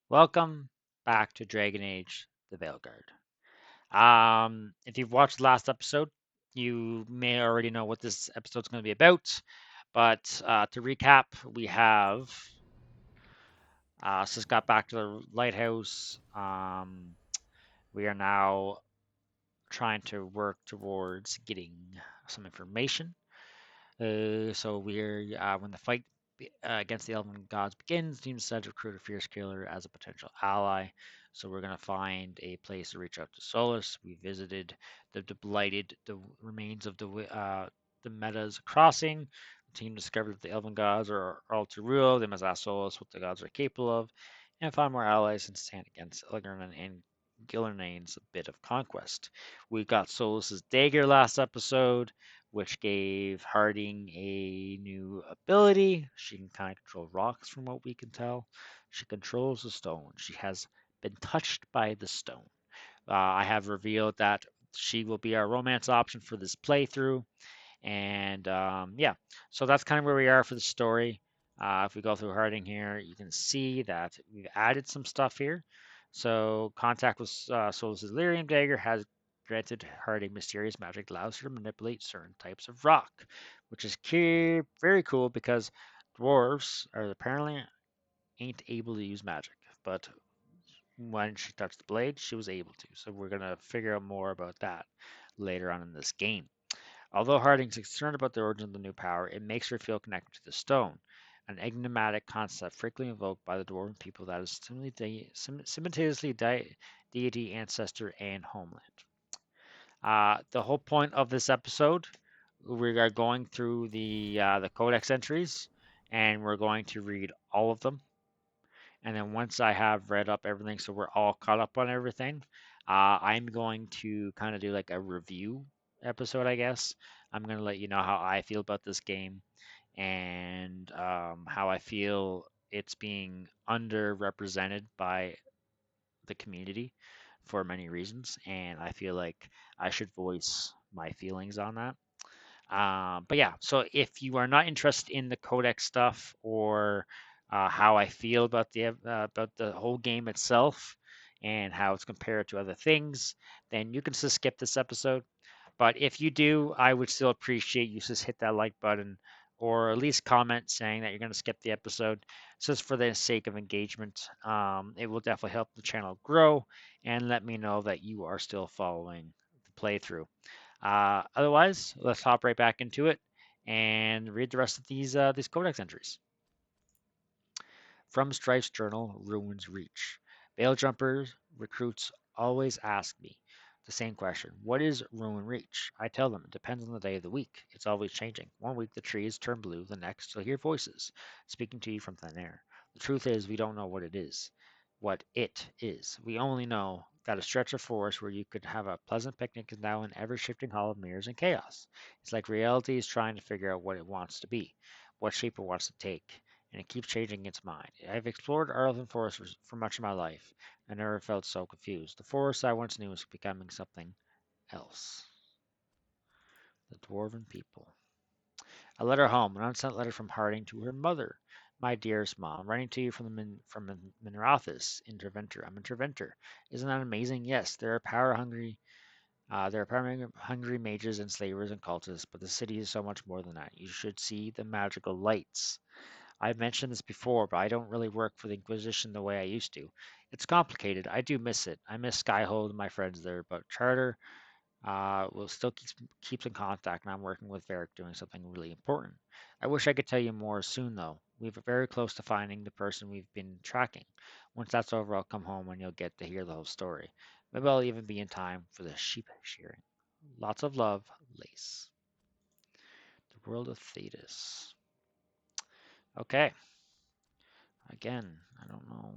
Welcome back to Dragon Age The Veilguard. If you've watched the last episode, you may already know what this episode's going to be about. But to recap, we have just got back to the lighthouse. We are now trying to work towards getting some information. So we're when the fight against the Elven gods begins, team decided to recruit a fierce killer as a potential ally. So we're gonna find a place to reach out to Solus. We visited the blighted the remains of the Meta's crossing. The team discovered that the Elven gods are all too real. They must ask Solus what the gods are capable of, and find more allies and stand against Ilgrin and Gillernain's bit of conquest. We got Solus's dagger last episode, which gave Harding a new ability. She can kind of control rocks, from what we can tell. She controls the stone. She has been touched by the stone. I have revealed that she will be our romance option for this playthrough. And yeah, so that's kind of where we are for the story. If we go through Harding here, you can see that we've added some stuff here. So contact with Solus' Lyrium Dagger has granted Harding mysterious magic that allows her to manipulate certain types of rock, which is very cool because dwarves are apparently ain't able to use magic, but when she touched the blade, she was able to. So we're gonna figure out more about that later on in this game. Although Harding's concerned about the origin of the new power, it makes her feel connected to the stone, an enigmatic concept frequently invoked by the dwarven people that is simultaneously deity, ancestor, and homeland. The whole point of this episode, we are going through the Codex entries, and we're going to read all of them. And then once I have read up everything, so we're all caught up on everything, I'm going to kind of do like a review episode, I guess. I'm going to let you know how I feel about this game and how I feel it's being underrepresented by the community for many reasons. And I feel like I should voice my feelings on that. But yeah, so if you are not interested in the codex stuff or how I feel about the whole game itself and how it's compared to other things, then you can just skip this episode. But if you do, I would still appreciate you just hit that like button or at least comment saying that you're going to skip the episode just for the sake of engagement. It will definitely help the channel grow and let me know that you are still following the playthrough. Otherwise, let's hop right back into it and read the rest of these codex entries. From Strife's journal, Ruins Reach. Veil Jumpers recruits always ask me the same question. What is Ruin Reach? I tell them it depends on the day of the week. It's always changing. One week the trees turn blue, the next you'll hear voices speaking to you from thin air. The truth is we don't know what it is. What it is. We only know that a stretch of forest where you could have a pleasant picnic is now an ever-shifting hall of mirrors and chaos. It's like reality is trying to figure out what it wants to be, what shape it wants to take, and it keeps changing its mind. I've explored earthen forests for much of my life. I never felt so confused. The forest I once knew was becoming something else. The Dwarven People. A letter home, an unsent letter from Harding to her mother. My dearest mom, writing to you from Minrathis, Interventor. I'm Interventor. Isn't that amazing? Yes, there are power hungry mages and slavers and cultists, but the city is so much more than that. You should see the magical lights. I've mentioned this before, but I don't really work for the Inquisition the way I used to. It's complicated. I do miss it. I miss Skyhold and my friends there, but Charter will still keeps in contact, and I'm working with Varric doing something really important. I wish I could tell you more soon, though. We're very close to finding the person we've been tracking. Once that's over, I'll come home and you'll get to hear the whole story. Maybe I'll even be in time for the sheep shearing. Lots of love, Lace. The world of Thetis. Okay. Again, I don't know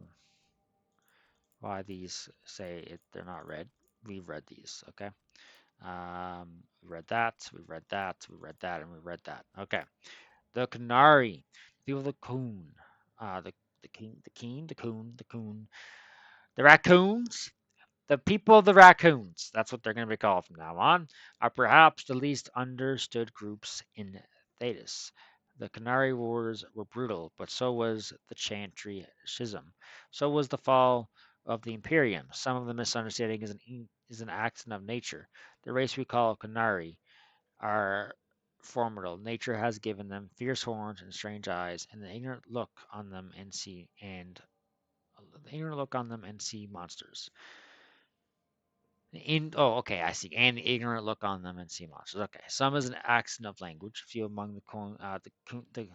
why these say they're not read. We've read these, okay? We read that, we read that, we read that, and we read that. Okay. The Canary, people of the Coon, the king, the keen, the coon, the raccoons, the people of the raccoons. That's what they're going to be called from now on. Are perhaps the least understood groups in Thetis. The Canary Wars were brutal, but so was the Chantry Schism. So was the fall of the Imperium. Some of the misunderstanding is an accident of nature. The race we call Canary are formidable. Nature has given them fierce horns and strange eyes, and the ignorant look on them and see monsters. Okay, I see. And the ignorant look on them and see monsters. Okay, some is an accident of language. Few among the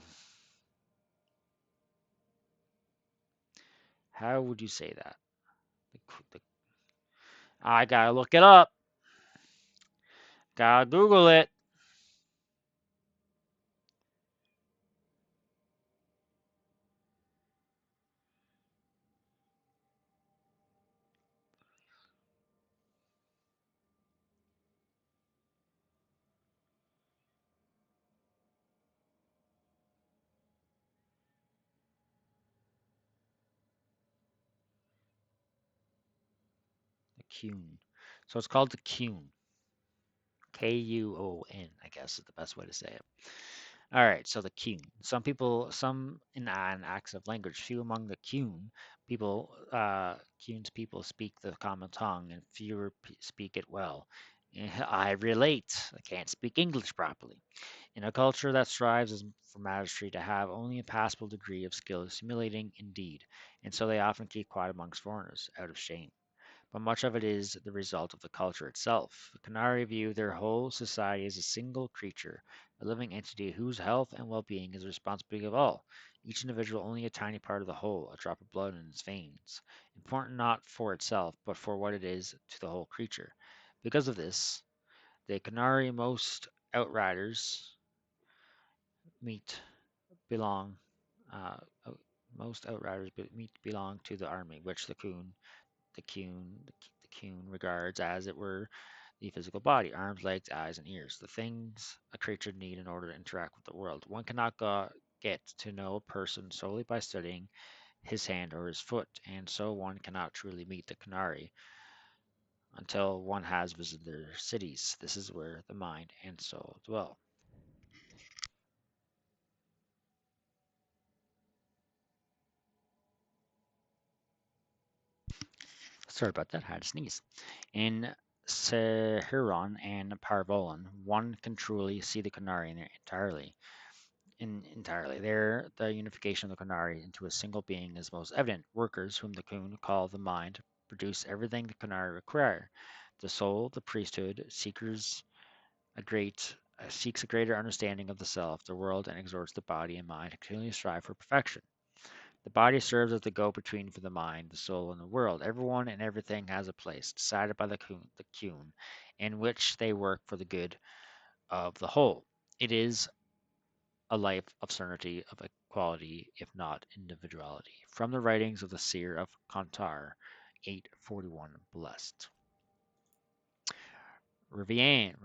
how would you say that? The, I gotta look it up. Gotta Google it. The Kuhn. So it's called the Kuhn. Kuon, I guess is the best way to say it. All right, so the Kuhn. Some in an acts of language. Few among the Kuhn's people speak the common tongue, and fewer speak it well. I relate. I can't speak English properly. In a culture that strives for mastery to have only a passable degree of skill is humiliating indeed, and so they often keep quiet amongst foreigners, out of shame. But much of it is the result of the culture itself. The Canary view their whole society as a single creature, a living entity whose health and well-being is the responsibility of all, each individual only a tiny part of the whole, a drop of blood in its veins, important not for itself, but for what it is to the whole creature. Because of this, the Canary meet belong uh, most outriders belong to the army, which the Kuhn regards as it were the physical body, arms, legs, eyes, and ears, the things a creature need in order to interact with the world. One cannot get to know a person solely by studying his hand or his foot, and so one cannot truly meet the Canary until one has visited their cities. This is where the mind and soul dwell. Sorry about that, I had to sneeze. In Sahuron and Parvolan, one can truly see the Canary entirely. There, the unification of the Canary into a single being is most evident. Workers, whom the Kun call the mind, produce everything the Canary require. The soul, the priesthood, seeks a greater understanding of the self, the world, and exhorts the body and mind to continually strive for perfection. The body serves as the go-between for the mind, the soul, and the world. Everyone and everything has a place, decided by the Kun, in which they work for the good of the whole. It is a life of serenity, of equality, if not individuality. From the writings of the seer of Kantar, 841 blessed. Ravane.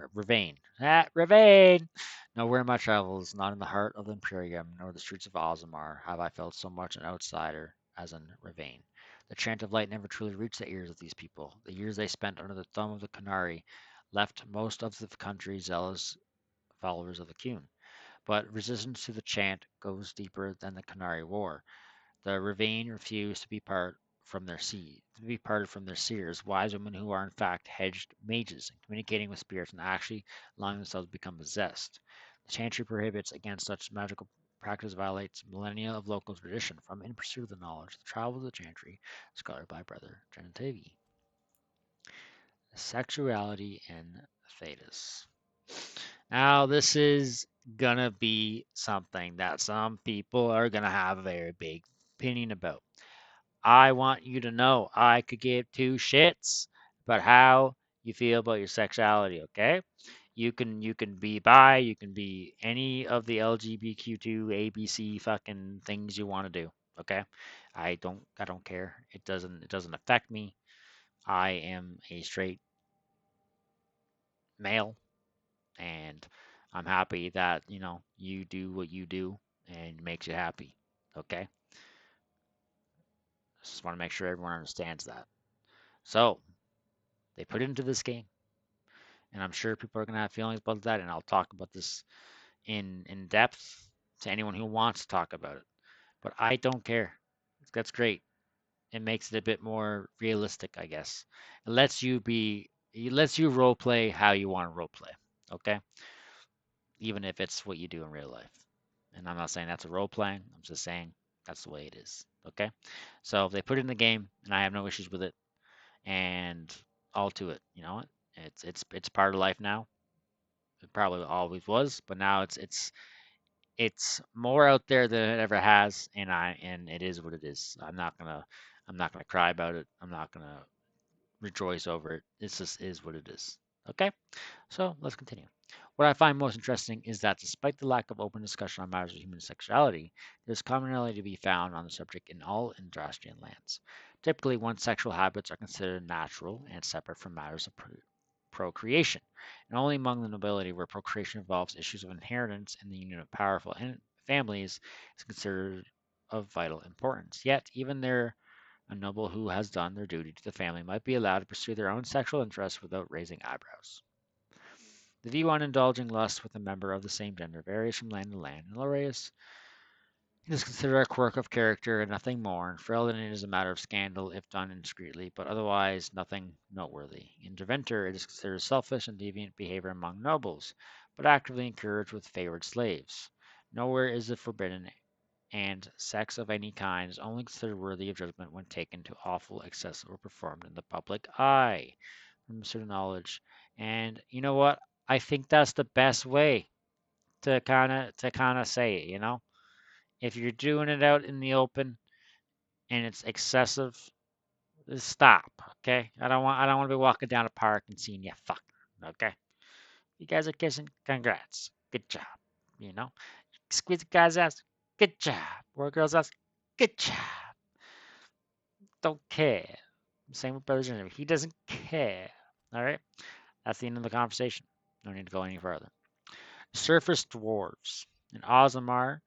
Nowhere in my travels, not in the heart of the Imperium, nor the streets of Ozamar, have I felt so much an outsider as in Ravane. The chant of light never truly reached the ears of these people. The years they spent under the thumb of the Canary left most of the country zealous followers of the Kun. But resistance to the chant goes deeper than the Canary War. The Ravine refuse to be parted from their seers, wise women who are in fact hedged mages, communicating with spirits and actually allowing themselves to become possessed. The Chantry prohibits against such magical practice violates millennia of local tradition. From In Pursuit of the Knowledge, The Travel of the Chantry, scholar by Brother Genetavi. Sexuality in Thetis. Now, this is gonna be something that some people are gonna have a very big opinion about. I want you to know I could give two shits about how you feel about your sexuality, okay? You can be bi, you can be any of the LGBTQ ABC fucking things you want to do, okay? I don't care. It doesn't affect me. I am a straight male and I'm happy that, you do what you do and makes you happy, okay? Just want to make sure everyone understands that. So, they put it into this game. And I'm sure people are going to have feelings about that, and I'll talk about this in depth to anyone who wants to talk about it. But I don't care. That's great. It makes it a bit more realistic, I guess. It lets you role play how you want to role play. Okay? Even if it's what you do in real life. And I'm not saying that's a role playing. I'm just saying that's the way it is. Okay? So if they put it in the game and I have no issues with it and all to it, you know what? It's part of life now. It probably always was, but now it's more out there than it ever has, and it is what it is. I'm not gonna cry about it. I'm not gonna rejoice over it. It just is what it is. Okay, so let's continue. What I find most interesting is that despite the lack of open discussion on matters of human sexuality, there's commonality to be found on the subject in all Andrastian lands. Typically, one's sexual habits are considered natural and separate from matters of procreation, and only among the nobility, where procreation involves issues of inheritance and the union of powerful families, is considered of vital importance. Yet, even there, a noble who has done their duty to the family might be allowed to pursue their own sexual interests without raising eyebrows. The view on indulging lust with a member of the same gender varies from land to land. In Laureus, it is considered a quirk of character and nothing more. In Ferelden, it is a matter of scandal if done indiscreetly, but otherwise nothing noteworthy. In Derventer, it is considered selfish and deviant behavior among nobles, but actively encouraged with favored slaves. Nowhere is it forbidden, and sex of any kind is only considered worthy of judgment when taken to awful excess or performed in the public eye. From certain knowledge, and you know what? I think that's the best way to kind of say it. If you're doing it out in the open and it's excessive, just stop. Okay, I don't want to be walking down a park and seeing you fuck. Okay, you guys are kissing. Congrats, good job. You know, squeeze the guy's ass. Good job. Or a girl's ass. Good job. Don't care. Same with Brother Genevieve. He doesn't care. All right, that's the end of the conversation. No need to go any further. Surface dwarves. In Ozamar,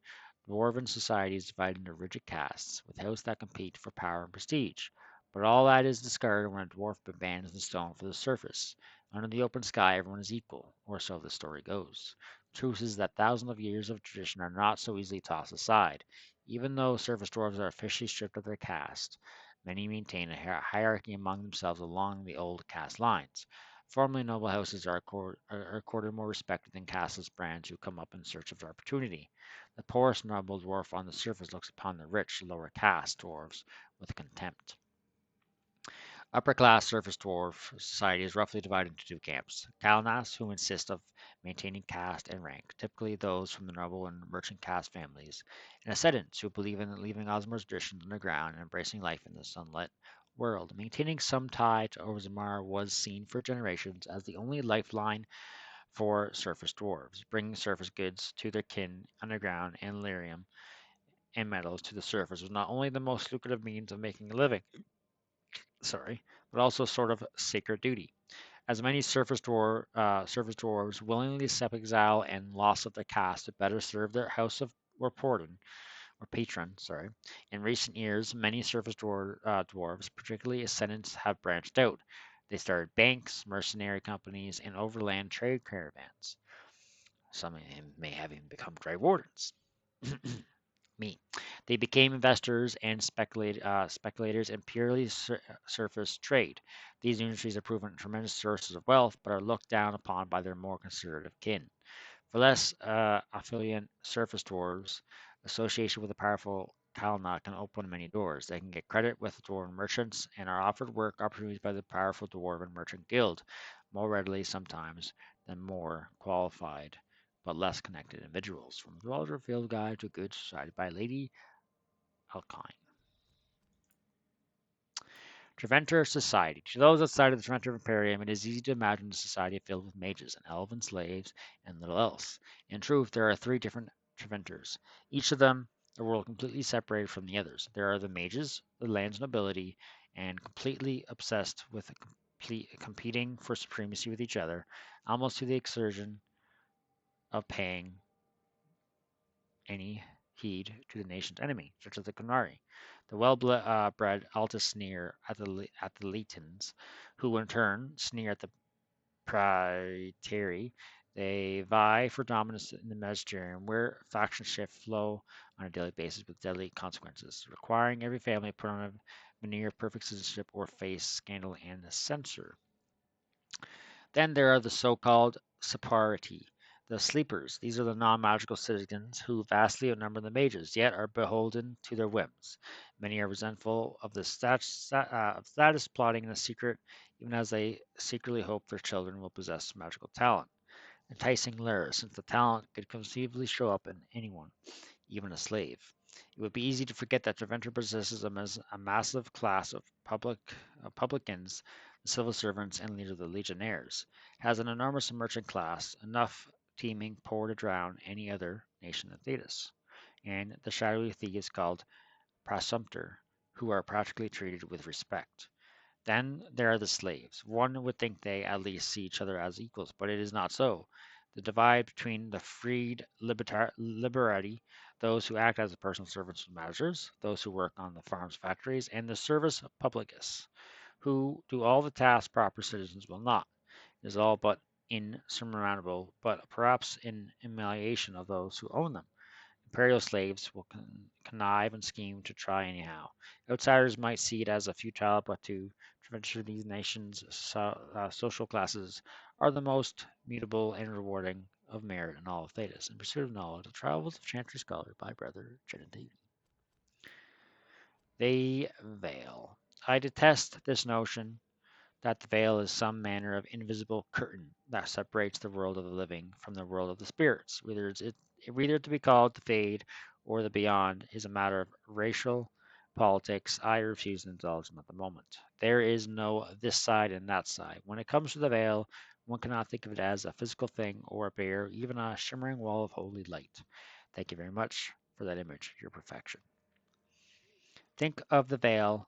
dwarven society is divided into rigid castes, with hosts that compete for power and prestige. But all that is discarded when a dwarf abandons the stone for the surface. Under the open sky, everyone is equal, or so the story goes. The truth is that thousands of years of tradition are not so easily tossed aside. Even though surface dwarves are officially stripped of their caste, many maintain a hierarchy among themselves along the old caste lines. Formerly noble houses are accorded more respect than castless brands who come up in search of opportunity. The poorest noble dwarf on the surface looks upon the rich, lower caste dwarves with contempt. Upper class surface dwarf society is roughly divided into two camps. Kalnas, who insist of maintaining caste and rank, typically those from the noble and merchant caste families, and ascendants who believe in leaving Osmar's traditions underground and embracing life in the sunlit world. Maintaining some tie to Orzammar was seen for generations as the only lifeline for surface dwarves, bringing surface goods to their kin underground and lyrium and metals to the surface was not only the most lucrative means of making a living, but also a sort of sacred duty. As many surface dwarves willingly accept exile and loss of their caste to better serve their house of or porton or patron. In recent years, many dwarves, particularly ascendants, have branched out. They started banks, mercenary companies, and overland trade caravans. Some of them may have even become dry wardens. Me. They became investors and speculators in purely surface trade. These industries have proven tremendous sources of wealth, but are looked down upon by their more conservative kin. For less affluent surface dwarves, association with a powerful Kalna can open many doors. They can get credit with dwarven merchants and are offered work opportunities by the powerful dwarven merchant guild more readily sometimes than more qualified but less connected individuals. From the Walter Field Guide to Good Society by Lady Alkine. Treventer Society. To those outside of the Treventer Imperium, it is easy to imagine a society filled with mages and elven slaves and little else. In truth, there are three different Treventers, each of them a world completely separated from the others. There are the mages, the land's nobility, and completely obsessed with competing for supremacy with each other, almost to the exertion of paying any heed to the nation's enemy, such as the Qunari. The well-bred Alta sneer at the Latins, who in turn sneer at the Praetari. They vie for dominance in the Mediterranean, where factions shift flow on a daily basis with deadly consequences, requiring every family to put on a veneer of perfect citizenship or face scandal and censor. Then there are the so-called Sapariti, the sleepers. These are the non-magical citizens who vastly outnumber the mages, yet are beholden to their whims. Many are resentful of the status plotting in a secret, even as they secretly hope their children will possess magical talent. Enticing lure, since the talent could conceivably show up in anyone, even a slave. It would be easy to forget that Treventer possesses a massive class of publicans, the civil servants, and leader of the legionnaires. It has an enormous merchant class, enough teeming poor to drown any other nation than Thetis, and the shadowy thieves called Prasumptor, who are practically treated with respect. Then there are the slaves. One would think they at least see each other as equals, but it is not so. The divide between the freed liberati, those who act as the personal servants of managers, those who work on the farms, factories, and the service publicus, who do all the tasks proper citizens will not, is all but insurmountable, but perhaps in humiliation of those who own them. Imperial slaves will connive and scheme to try anyhow. Outsiders might see it as a futile, but to venture these nations' social classes are the most mutable and rewarding of merit in all of Thetis. In pursuit of knowledge, the travels of Chantry Scholar by Brother Genevieve. They veil. I detest this notion that the veil is some manner of invisible curtain that separates the world of the living from the world of the spirits. Whether to be called the fade or the beyond is a matter of racial politics. I refuse to indulge them at the moment. There is no this side and that side. When it comes to the veil, one cannot think of it as a physical thing or a barrier, even a shimmering wall of holy light. Thank you very much for that image, your perfection. Think of the veil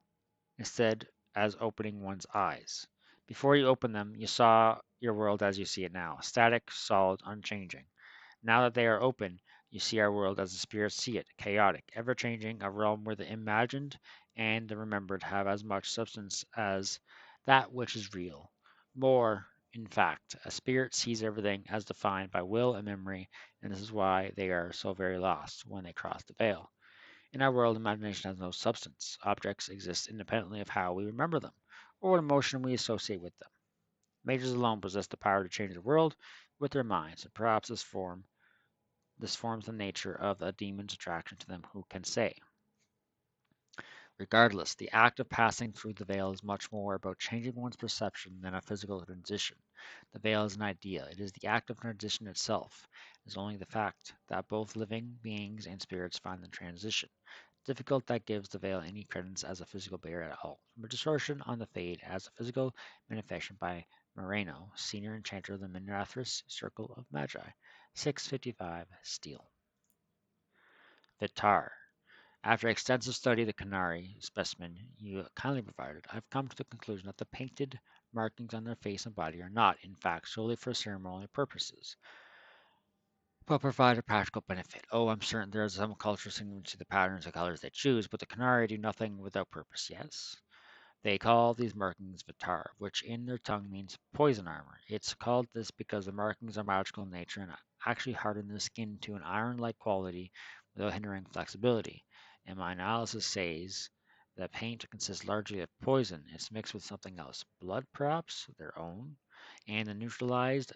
instead as opening one's eyes. Before you opened them, you saw your world as you see it now, static, solid, unchanging. Now that they are open, you see our world as the spirits see it, chaotic, ever changing, a realm where the imagined and the remembered have as much substance as that which is real. More, in fact, a spirit sees everything as defined by will and memory, and this is why they are so very lost when they cross the veil. In our world, imagination has no substance. Objects exist independently of how we remember them, or what emotion we associate with them. Mages alone possess the power to change the world with their minds, and perhaps this forms the nature of a demon's attraction to them who can say. Regardless, the act of passing through the veil is much more about changing one's perception than a physical transition. The veil is an idea. It is the act of transition itself. It is only the fact that both living beings and spirits find the transition difficult that gives the veil any credence as a physical barrier at all. From a distortion on the fade as a physical manifestation by Moreno, senior enchanter of the Minrathous Circle of Magi. 655 Steel. Vitar. After extensive study of the Canary specimen you kindly provided, I've come to the conclusion that the painted markings on their face and body are not, in fact, solely for ceremonial purposes, but provide a practical benefit. Oh, I'm certain there is some culture singing to the patterns and colors they choose, but the Canary do nothing without purpose, yes? They call these markings Vitar, which in their tongue means poison armor. It's called this because the markings are magical in nature and actually harden the skin to an iron-like quality without hindering flexibility. And my analysis says that paint consists largely of poison. It's mixed with something else, blood perhaps, their own, and that neutralizes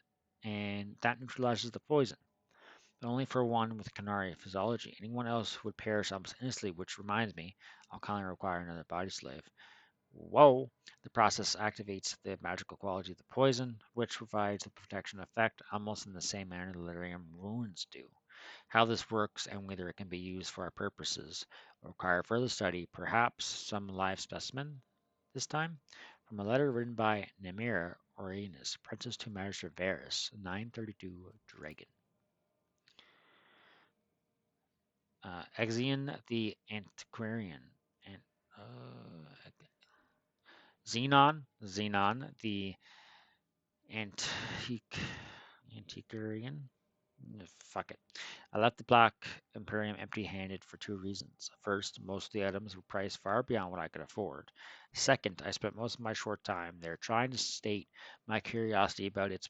the poison. But only for one with Canary physiology. Anyone else would perish almost instantly, which reminds me, I'll kindly require another body slave. Whoa! The process activates the magical quality of the poison, which provides the protection effect almost in the same manner the Lyrium runes do. How this works and whether it can be used for our purposes will require further study, perhaps some live specimen this time, from a letter written by Nemira Orinus, Princess to Magister Varus, 932 Dragon. Exion the Antiquarian, and Xenon the Antique Antiquarian. Fuck it. I left the Black Imperium empty-handed for two reasons. First, most of the items were priced far beyond what I could afford. Second, I spent most of my short time there trying to state my curiosity about its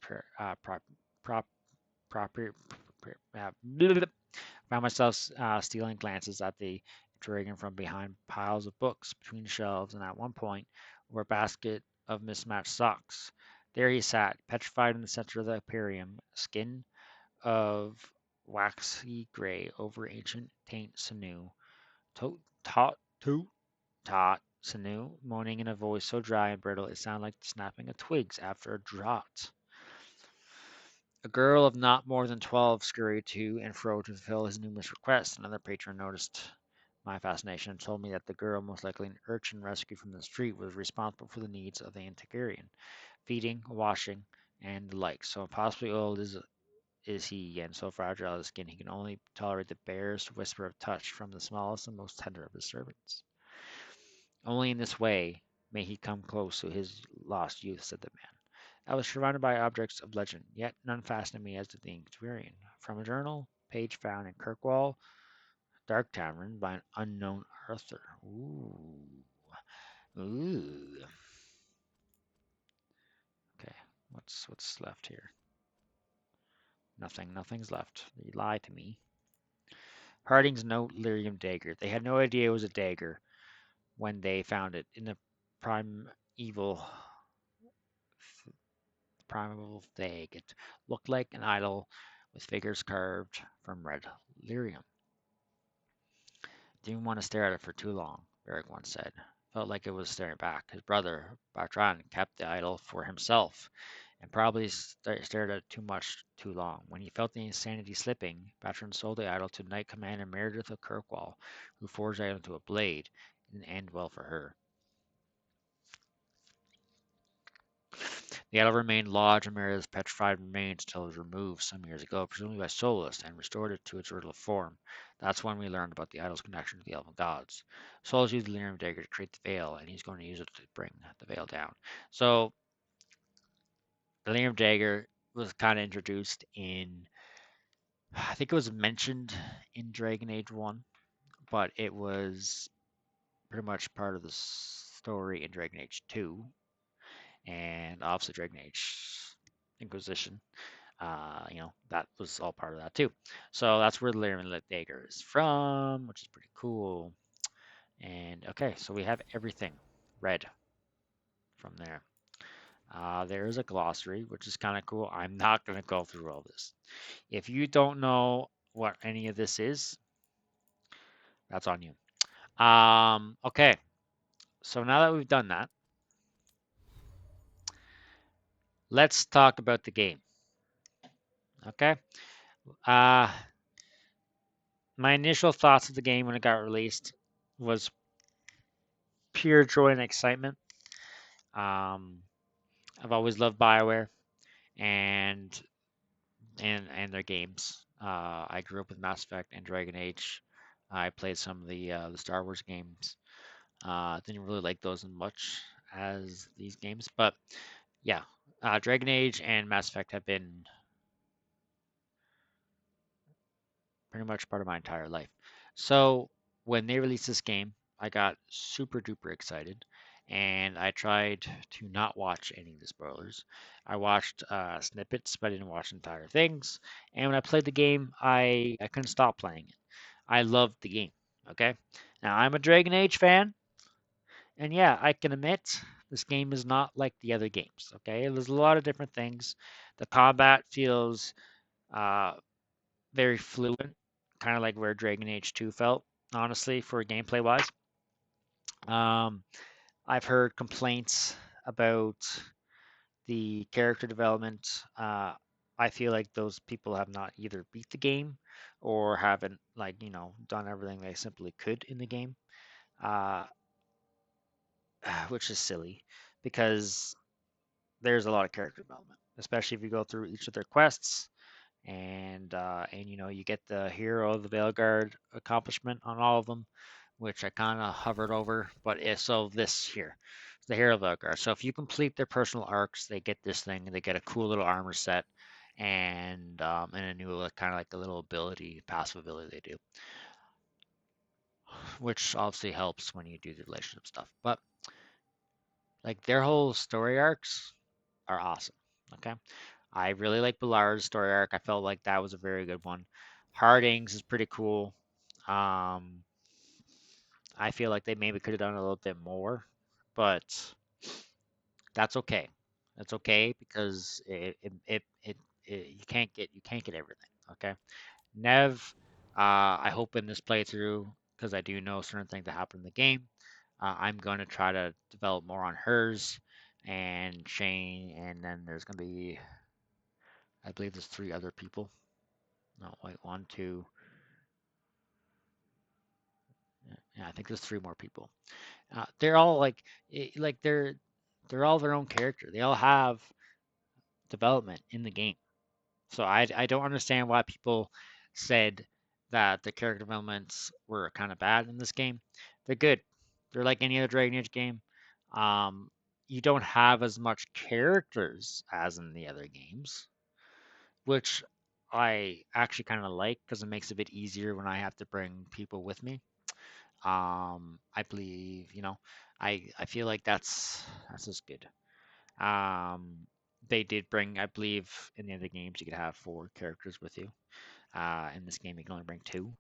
proper. Found myself stealing glances at the dragon from behind piles of books between shelves, and at one point, over a basket of mismatched socks. There he sat, petrified in the center of the aquarium, skin of waxy gray over ancient taint sinew. Toot, tot, toot, tot, sinew, moaning in a voice so dry and brittle it sounded like the snapping of twigs after a drought. A girl of not more than 12 scurried to and fro to fulfill his numerous requests. Another patron noticed my fascination and told me that the girl, most likely an urchin rescued from the street, was responsible for the needs of the antiquarian, feeding, washing, and the like. So impossibly old is he, and so fragile his skin, he can only tolerate the barest whisper of touch from the smallest and most tender of his servants. Only in this way may he come close to his lost youth, said the man. I was surrounded by objects of legend, yet none fascinated me as did the Antiquarian. From a journal, page found in Kirkwall, Dark Tavern by an unknown author. Ooh. Ooh. Okay, what's left here? Nothing. Nothing's left. You lied to me. Harding's note, lyrium dagger. They had no idea it was a dagger when they found it in the primeval primeval fag. It looked like an idol with figures carved from red lyrium. Didn't want to stare at it for too long, Beric once said. Felt like it was staring back. His brother, Bartran, kept the idol for himself and probably stared at it too much too long. When he felt the insanity slipping, Bartran sold the idol to Knight Commander Meredith of Kirkwall, who forged it into a blade. It didn't end well for her. The idol remained lodged in Meredith's petrified remains until it was removed some years ago, presumably by Solus, and restored it to its original form. That's when we learned about the idol's connection to the elven gods. Solus used the Lyrium dagger to create the veil, and he's going to use it to bring the veil down. So the Lyrium dagger was kind of introduced in, I think it was mentioned in Dragon Age 1, but it was pretty much part of the story in Dragon Age 2, and obviously Dragon Age Inquisition. That was all part of that too. So that's where the Lyrium dagger is from, which is pretty cool. And okay, so we have everything read from there. There is a glossary, which is kind of cool. I'm not going to go through all this. If you don't know what any of this is, that's on you. Okay, so now that we've done that, let's talk about the game. Okay. Uh, my initial thoughts of the game when it got released was pure joy and excitement. Um, I've always loved BioWare and and their games. I grew up with Mass Effect and Dragon Age. I played some of the Star Wars games. Didn't really like those as much as these games, but yeah, Dragon Age and Mass Effect have been pretty much part of my entire life. So when they released this game, I got super duper excited, and I tried to not watch any of the spoilers. I watched snippets, but I didn't watch entire things. And when I played the game, I couldn't stop playing it. I loved the game. Okay, now I'm a Dragon Age fan, and yeah, I can admit this game is not like the other games. Okay, there's a lot of different things. The combat feels uh, very fluent, kind of like where Dragon Age 2 felt, honestly, for gameplay wise. Um, I've heard complaints about the character development. I feel like those people have not either beat the game or haven't, like, done everything they simply could in the game, uh, which is silly because there's a lot of character development, especially if you go through each of their quests and you get the hero of the Veilguard accomplishment on all of them, which I kind of hovered over. But so this here, the hero of the Veilguard. So if you complete their personal arcs, they get this thing. They get a cool little armor set and a new kind of like a little ability, passive ability they do, which obviously helps when you do the relationship stuff. But like their whole story arcs are awesome. Okay. I really like Ballard's story arc. I felt like that was a very good one. Harding's is pretty cool. Um, I feel like they maybe could have done a little bit more, but that's okay. That's okay because you can't get everything. Okay, Nev, I hope in this playthrough, because I do know certain things that happen in the game, I'm going to try to develop more on hers and Shane, and then there's going to be, I believe there's three other people. No, wait, one, two, yeah, I think there's three more people. They're all like, like they're all their own character. They all have development in the game. So I don't understand why people said that the character developments were kind of bad in this game. They're good. They're like any other Dragon Age game. Um, you don't have as much characters as in the other games, which I actually kind of like because it makes it a bit easier when I have to bring people with me. I believe, I feel like that's just good. Um, they did bring, I believe, in the other games you could have four characters with you. In this game, you can only bring two,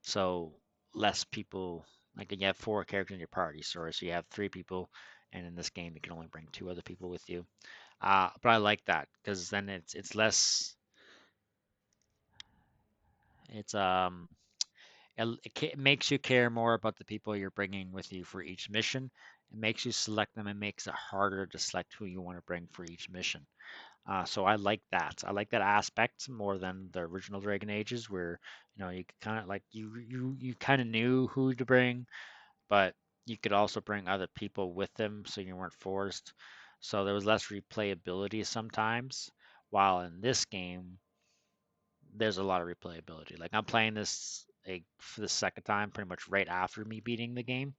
so less people. Like you have four characters in your party, sorry, so you have three people, and in this game you can only bring two other people with you. But I like that because then it's less. It's it makes you care more about the people you're bringing with you for each mission. It makes you select them and makes it harder to select who you want to bring for each mission. So I like that. I like that aspect more than the original Dragon Ages, where you kind of like you kind of knew who to bring, but you could also bring other people with them, so you weren't forced. So there was less replayability sometimes. While in this game, there's a lot of replayability. Like I'm playing this for the second time, pretty much right after me beating the game,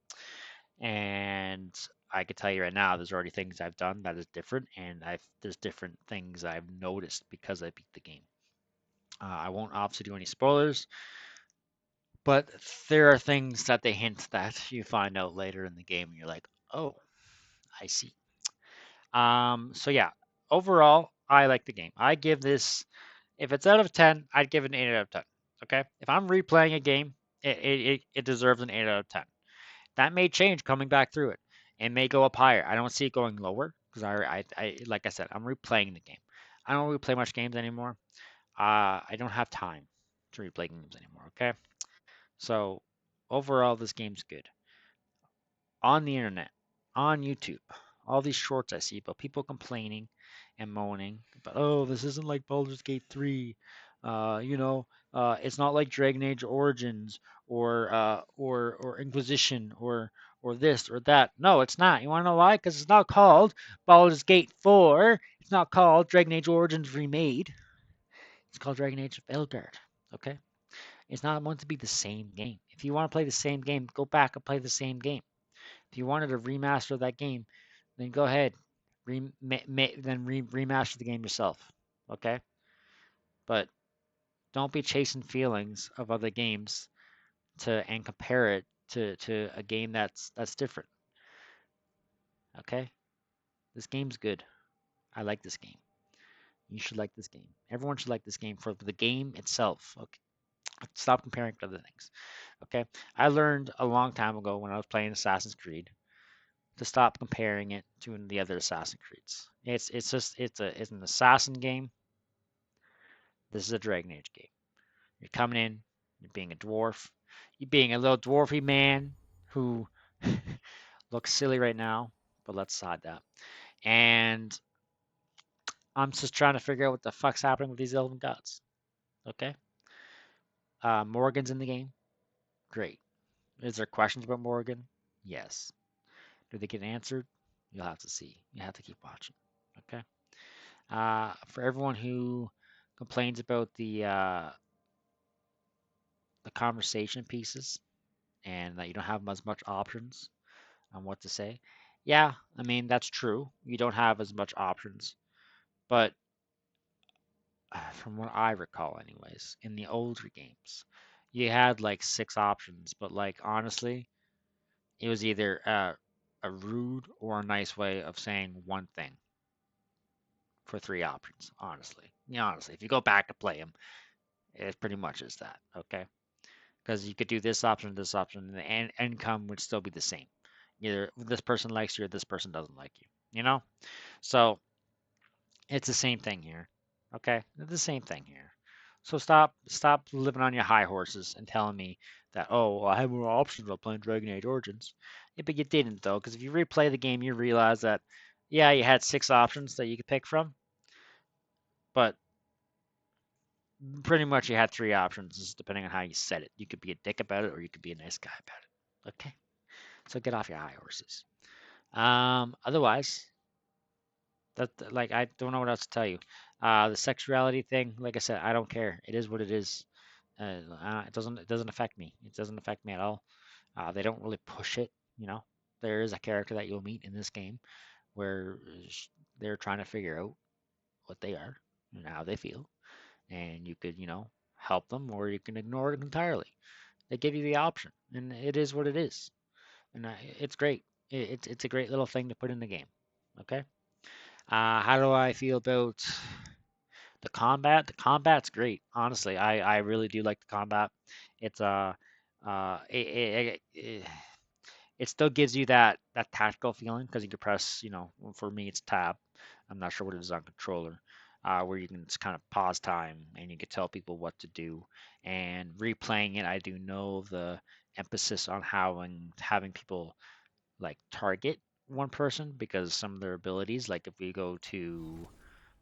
and I can tell you right now, there's already things I've done that is different, and there's different things I've noticed because I beat the game. I won't obviously do any spoilers, but there are things that they hint that you find out later in the game, and you're like, oh, I see. So yeah, overall, I like the game. I give this, if it's out of 10, I'd give it an 8 out of 10. Okay, if I'm replaying a game, it deserves an 8 out of 10. That may change coming back through it. It may go up higher. I don't see it going lower because like I said, I'm replaying the game. I don't replay much games anymore. I don't have time to replay games anymore. Okay, so overall, this game's good. On the internet, on YouTube, all these shorts I see about people complaining and moaning about, oh, this isn't like Baldur's Gate 3. You know, it's not like Dragon Age Origins or Inquisition or this or that. No, it's not. You want to know why? Because it's not called Baldur's Gate 4. It's not called Dragon Age Origins Remade. It's called Dragon Age Veilguard. Okay? It's not meant to be the same game. If you want to play the same game, go back and play the same game. If you wanted to remaster that game, then go ahead, remaster the game yourself. Okay, but don't be chasing feelings of other games and compare it to a game that's different. Okay, this game's good. I like this game. You should like this game. Everyone should like this game for the game itself. Okay, stop comparing to other things. Okay, I learned a long time ago when I was playing Assassin's Creed to stop comparing it to the other Assassin Creeds. It's an assassin game. This is a Dragon Age game. You're coming in, you're being a dwarf, you're being a little dwarfy man who looks silly right now, but let's side that. And I'm just trying to figure out what the fuck's happening with these elven gods. Okay, Morgan's in the game. Great. Is there questions about Morgan? Yes. Do they get answered? You'll have to see. You have to keep watching. Okay. For everyone who complains about the conversation pieces and that you don't have as much options on what to say, yeah, I mean that's true. You don't have as much options, but from what I recall, anyways, in the older games, you had like six options, but like honestly, it was either a rude or a nice way of saying one thing for three options. Honestly, yeah, honestly, if you go back to play them, it pretty much is that. Okay, because you could do this option, and the income would still be the same. Either this person likes you or this person doesn't like you. You know, so it's the same thing here. Okay, it's the same thing here. So stop living on your high horses and telling me that, oh, well, I have more options while playing Dragon Age Origins. Yeah, but you didn't though, because if you replay the game, you realize that yeah, you had six options that you could pick from, but pretty much you had three options depending on how you set it. You could be a dick about it or you could be a nice guy about it. Okay, so get off your high horses. Otherwise, like I don't know what else to tell you. The sexuality thing, like I said, I don't care. It is what it is. It doesn't affect me. It doesn't affect me at all. They don't really push it. You know, there is a character that you'll meet in this game where they're trying to figure out what they are and how they feel, and you could, help them or you can ignore it entirely. They give you the option, and it is what it is, and it's great. It's a great little thing to put in the game. Okay. How do I feel about the combat? The combat's great. Honestly, I really do like the combat. It's it still gives you that tactical feeling because you can press, for me it's tab. I'm not sure what it is on controller, where you can just kind of pause time and you can tell people what to do. And replaying it, I do know the emphasis on having people like target one person because some of their abilities, like if we go to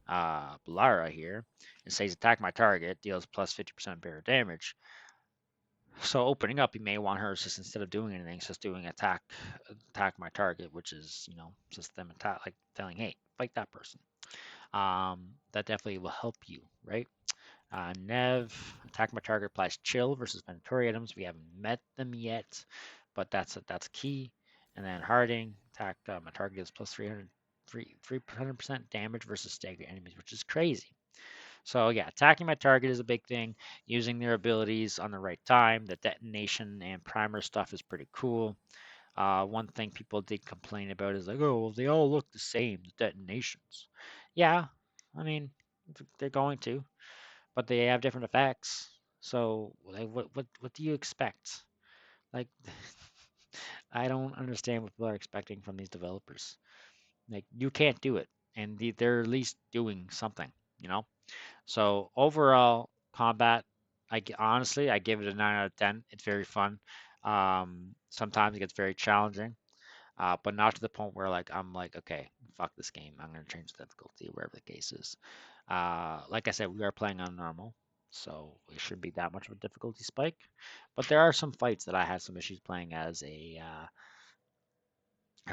Balara here, it says attack my target, deals plus 50% better damage. So opening up, you may want her just instead of doing anything, just doing attack my target, which is just them attack like telling, hey, fight that person. That definitely will help you, right? Nev, attack my target applies chill versus mandatory items. We haven't met them yet, but that's key. And then Harding, attack my target is plus 300% damage versus staggered enemies, which is crazy. So yeah, attacking my target is a big thing. Using their abilities on the right time. The detonation and primer stuff is pretty cool. One thing people did complain about is like, oh, well, they all look the same, the detonations. Yeah, I mean, they're going to, but they have different effects. So like, what do you expect? Like, I don't understand what people are expecting from these developers. Like, you can't do it, and they're at least doing something, you know. So overall combat, honestly I give it a 9 out of 10. It's very fun. Sometimes it gets very challenging, but not to the point where like I'm like, okay, fuck this game. I'm gonna change the difficulty, wherever the case is. Like I said, we are playing on normal, so it shouldn't be that much of a difficulty spike. But there are some fights that I had some issues playing as a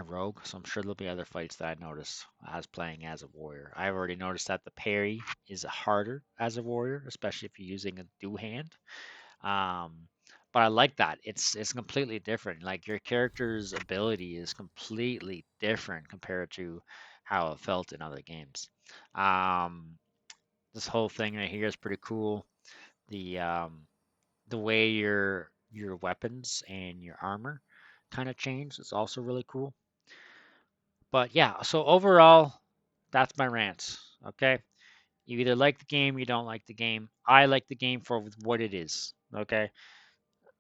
rogue, so I'm sure there'll be other fights that I notice as playing as a warrior. I've already noticed that the parry is harder as a warrior, especially if you're using a do hand. Um, but I like that. It's completely different. Like your character's ability is completely different compared to how it felt in other games. Um, this whole thing right here is pretty cool. The um, the way your weapons and your armor kind of change is also really cool. But yeah, so overall, that's my rant. Okay. You either like the game, you don't like the game. I like the game for what it is. Okay.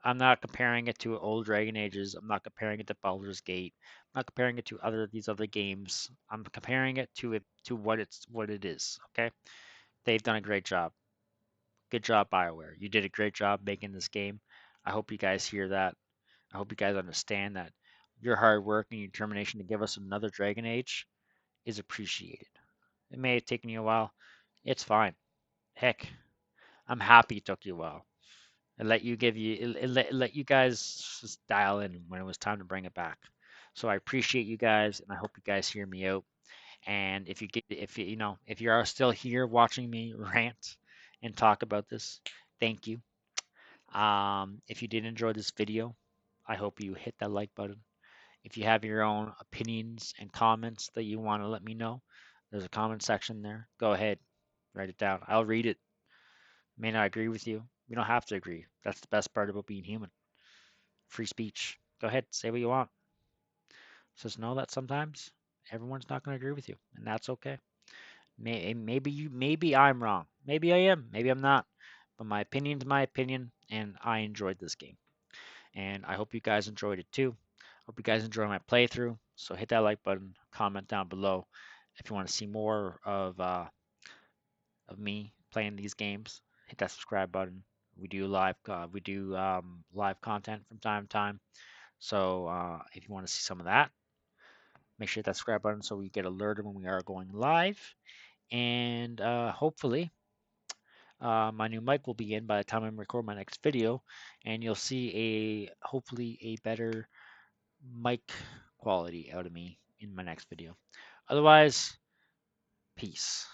I'm not comparing it to old Dragon Ages. I'm not comparing it to Baldur's Gate. I'm not comparing it to these other games. I'm comparing it to what it is. Okay. They've done a great job. Good job, BioWare. You did a great job making this game. I hope you guys hear that. I hope you guys understand that your hard work and your determination to give us another Dragon Age is appreciated. It may have taken you a while. It's fine. Heck, I'm happy it took you a while. It let you guys just dial in when it was time to bring it back. So I appreciate you guys, and I hope you guys hear me out. And if you are still here watching me rant and talk about this, thank you. If you did enjoy this video, I hope you hit that like button. If you have your own opinions and comments that you want to let me know, there's a comment section there. Go ahead, write it down. I'll read it. May not agree with you. We don't have to agree. That's the best part about being human. Free speech. Go ahead, say what you want. Just know that sometimes everyone's not going to agree with you, and that's okay. Maybe I'm wrong. Maybe I am. Maybe I'm not. But my opinion's my opinion, and I enjoyed this game. And I hope you guys enjoyed it too. Hope you guys enjoy my playthrough. So hit that like button, comment down below if you want to see more of me playing these games. Hit that subscribe button. We do live content from time to time. So if you want to see some of that, make sure you hit that subscribe button so we get alerted when we are going live. And hopefully, my new mic will be in by the time I record my next video, and you'll see hopefully a better mic quality out of me in my next video. Otherwise, peace.